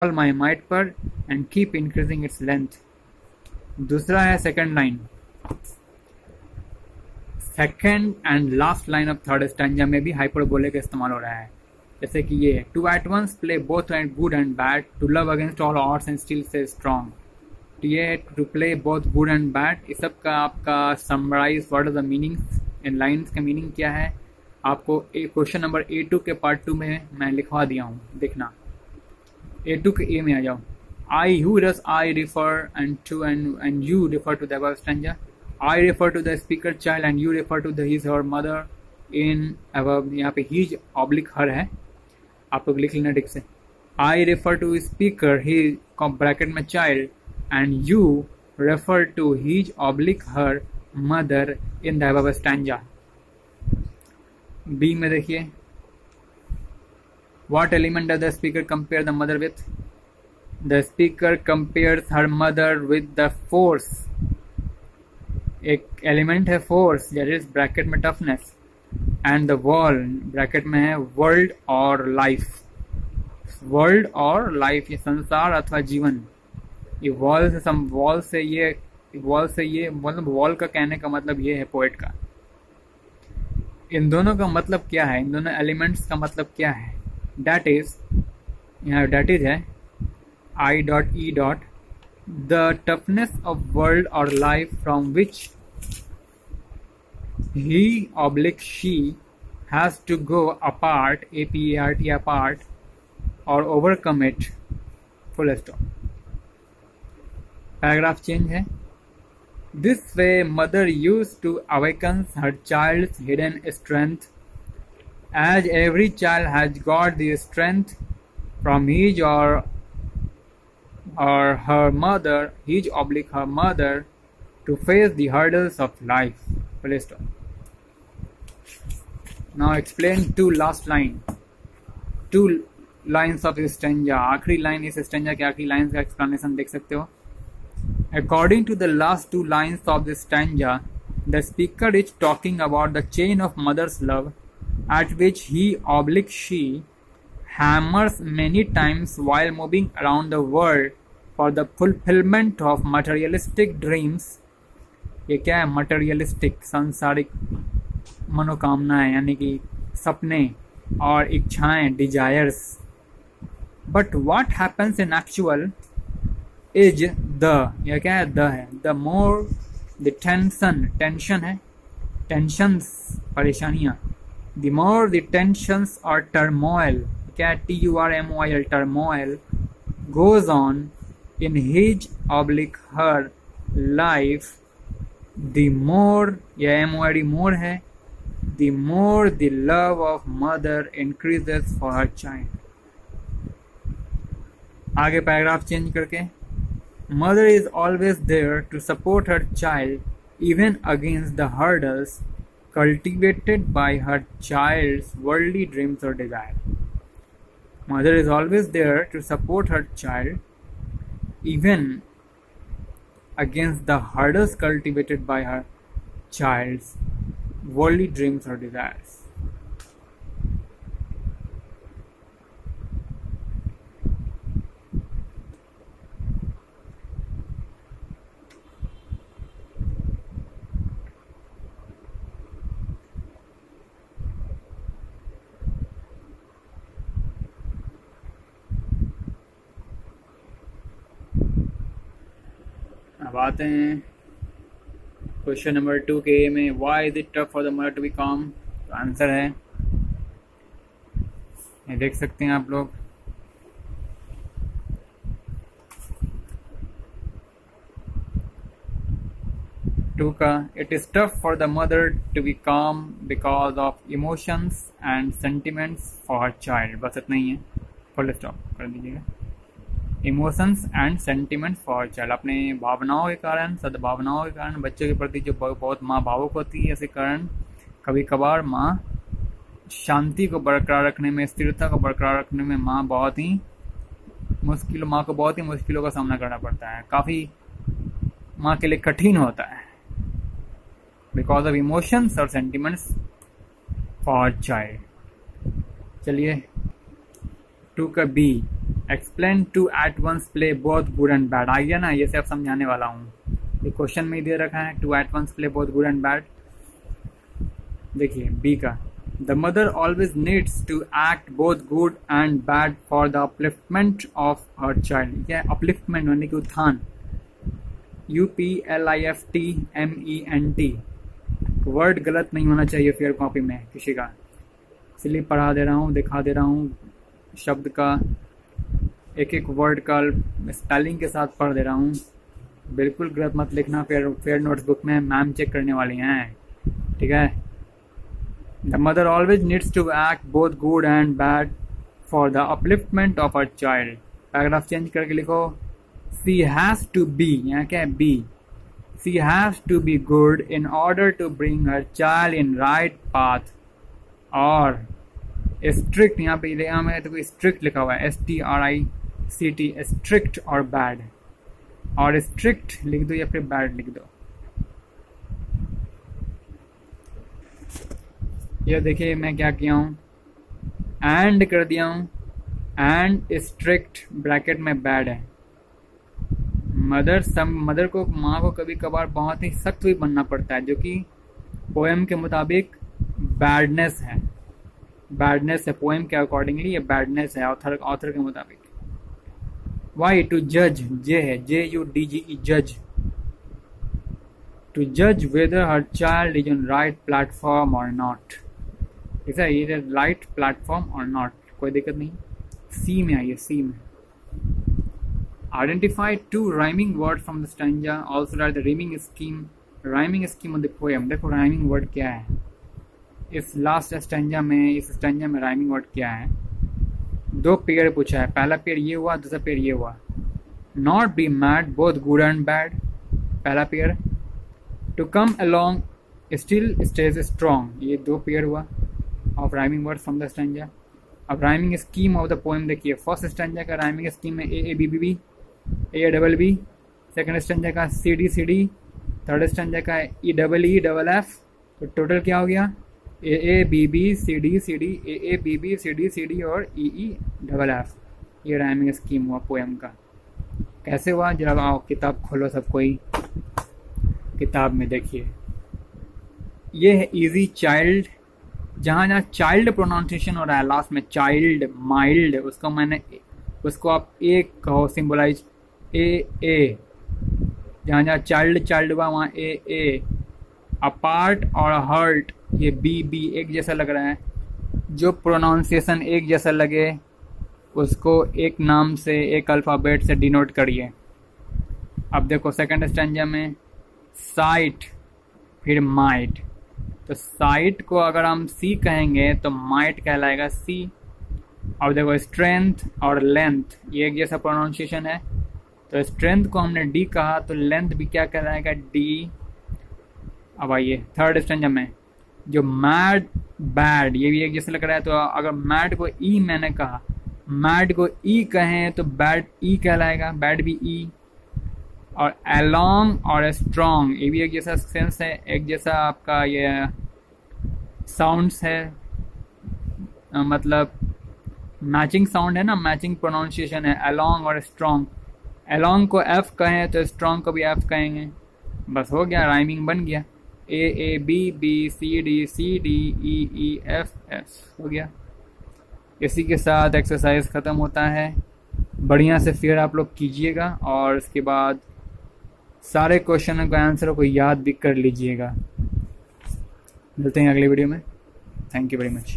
all my might पर and keep increasing its length. दूसरा है second line, second and last line of third stanza में भी hyperbole का इस्तेमाल हो रहा है, जैसे कि ये to at once play both and good and bad, to love against all odds and still say strong. तो ये to play both good and bad, इस सब का आपका summarise what are the meanings, इन लाइन्स का मीनिंग क्या है आपको क्वेश्चन नंबर A2 के पार्ट 2 में मैं लिखवा दिया हूँ, देखना। A2 के A में आ जाओ। I, who does I refer and to and you refer to the above stanza? I refer to the speaker child and you refer to the his or mother in above। यहाँ पे his oblique her है, आप लोग लिख लेना ठीक से। I refer to speaker he bracket में child and you refer to his oblique her mother in the above stanza। B में देखिए, what element does the speaker compare the mother with? The speaker compares her mother with the force। एक element है force, that is bracket में toughness, and the wall bracket में है world और life. World और life, ये संसार अथवा जीवन। ये वॉल से ये मतलब वॉल का कहने का मतलब ये है पोएट का। इन दोनों का मतलब क्या है, इन दोनों एलिमेंट्स का मतलब क्या है? दैट इज, यहाँ दैट इज है I.E. the toughness of world or life from which he oblique she has to go apart, apart, apart, or overcome it, full stop। Paragraph change है। This way mother used to awaken her child's hidden strength, as every child has got the strength from his or her mother, his oblique her mother, to face the hurdles of life, full stop। Now explain two last line, two lines of this stanza। आखिरी line इस stanza के आखिरी line का explanation देख सकते हो। According to the last two lines of this stanza, the speaker is talking about the chain of mother's love, at which he oblique she hammers many times while moving around the world for the fulfillment of materialistic dreams। ये क्या है? materialistic, सांसारिक मनोकामनाएं, यानी कि सपने और इच्छाएं, desires। But what happens in actual is the, ये क्या है? the है, the more the tension है, tensions परेशानियां, the more the tensions or turmoil, क्या है? TURMOIL, turmoil goes on in his oblique her life, the more, या MOID more है, the more the love of mother increases for her child। आगे paragraph change करके, mother is always there to support her child even against the hurdles cultivated by her child's worldly dreams or desire। Mother is always there to support her child even against the hurdles cultivated by her child's worldly dreams or desires। अब आते हैं question number 2 के A में, why is it tough for the mother to B calm. तो answer है, ये देख सकते हैं आप लोग, टू का, it is tough for the mother to B काम because of emotions and sentiments for her child. बस इतना ही है, फुल स्टॉप कर दीजिएगा। Emotions and sentiments for child, अपने भावनाओं के कारण, सद्भावनाओं के कारण बच्चों के प्रति जो बहुत माँ भावुक होती है, इसी कारण कभी कभार माँ शांति को बरकरार रखने में, स्थिरता को बरकरार रखने में माँ को बहुत ही मुश्किलों का सामना करना पड़ता है, काफ़ी माँ के लिए कठिन होता है, बिकॉज ऑफ इमोशंस और सेंटिमेंट्स फॉर चाइल्ड। चलिए 2 का B, explain to at once play both good and bad. आ गया ना, ये सब समझाने वाला हूँ। ये क्वेश्चन में ही दे रखा है to at once play both good and bad. देखिए बी का, the mother always needs to act both good and bad for the upliftment of her child. क्या है अपलिफ्टमेंट, यानी कि उत्थान। UPLIFTMENT। वर्ड गलत नहीं होना चाहिए फेयर कॉपी में किसी का, इसलिए पढ़ा दे रहा हूँ, दिखा दे रहा हूँ। शब्द का एक एक वर्ड का स्पेलिंग के साथ पढ़ दे रहा हूँ। बिल्कुल गलत मत लिखना, फेयर नोट्सबुक में मैम चेक करने वाली हैं, ठीक है। The mother always needs to act both good and bad for the upliftment of her child. Paragraph change करके लिखो, शी हैज टू बी, यहाँ क्या है B, she has to be good in order to bring her child in right path. और strict, यहाँ पे में तो कोई स्ट्रिक्ट लिखा हुआ है, STRICT, स्ट्रिक्ट और बैड। और स्ट्रिक्ट लिख दो या फिर बैड लिख दो। ये देखिए मैं क्या किया हूँ, एंड कर दिया हूँ, एंड स्ट्रिक्ट ब्रैकेट में बैड है। मदर को, माँ को कभी कभार बहुत ही सख्त भी बनना पड़ता है, जो कि पोएम के मुताबिक बैडनेस है। बैडनेस है पोएम के अकॉर्डिंगली, ये बैडनेस है ऑथर के मुताबिक। वाई टू जज, जे है JUDGE, जज। टू जज weather her child is on right platform और नॉट। ऐसा ये राइट प्लेटफॉर्म और नॉट, कोई दिक्कत नहीं। सी में आइए, सी में identify two rhyming word from the stanza, also write the rhyming scheme of the poem. देखो राइमिंग वर्ड क्या है इस लास्ट स्टैंजा में, इस स्टैंजा में राइमिंग वर्ड क्या है। दो पेयर पूछा है, पहला पेयर ये हुआ, दूसरा पेयर ये हुआ। Not be mad both good and bad, पहला pair. To come along still stage strong, ये दो पेयर हुआ of rhyming word from the stanza. अब rhyming scheme of the poem देखिए, फर्स्ट स्टैंजा का राइमिंग स्कीम में AABB, AABB। सेकंड स्टैंजा का CD, third stanza का EEEFF। तो टोटल क्या हो गया, AABB CD AABB CD और EEFF। ये राइमिंग स्कीम हुआ पोएम का। कैसे हुआ, जब आओ किताब खोलो, सब कोई किताब में देखिए। ये है इजी चाइल्ड, जहाँ जहाँ चाइल्ड प्रोनाउंसिएशन हो रहा है लास्ट में, चाइल्ड माइल्ड, उसको आप एक कहो, सिंबलाइज AA। जहाँ जहाँ चाइल्ड हुआ वहाँ AA। अपार्ट और हर्ट, ये BB एक जैसा लग रहा है। जो प्रोनाउंसिएशन एक जैसा लगे उसको एक नाम से, एक अल्फ़ाबेट से डिनोट करिए। अब देखो सेकंड स्टैंजा में साइट फिर माइट, तो साइट को अगर हम C कहेंगे तो माइट कहलाएगा C। अब देखो स्ट्रेंथ और लेंथ, ये एक जैसा प्रोनाउंसिएशन है, तो स्ट्रेंथ को हमने D कहा तो लेंथ भी क्या कहलाएगा, D। अब आइए थर्ड स्टैंजा में, जो मैड बैड, ये भी एक जैसा लग रहा है, तो अगर मैड को E मैंने कहा, मैड को E कहें तो बैड E कहलाएगा, बैड भी E। और अलोंग और स्ट्रॉन्ग, ये भी एक जैसा सेंस है, एक जैसा आपका ये साउंड्स है, मतलब मैचिंग साउंड है ना, मैचिंग प्रोनाउंसिएशन है अलोंग और स्ट्रॉन्ग। अलोंग को F कहें तो स्ट्रॉन्ग को भी F कहेंगे, बस हो गया, राइमिंग बन गया। AABB CDEEFF हो गया। इसी के साथ एक्सरसाइज ख़त्म होता है। बढ़िया से फिर आप लोग कीजिएगा और इसके बाद सारे क्वेश्चनों का आंसर को याद भी कर लीजिएगा। मिलते हैं अगले वीडियो में। Thank you very much.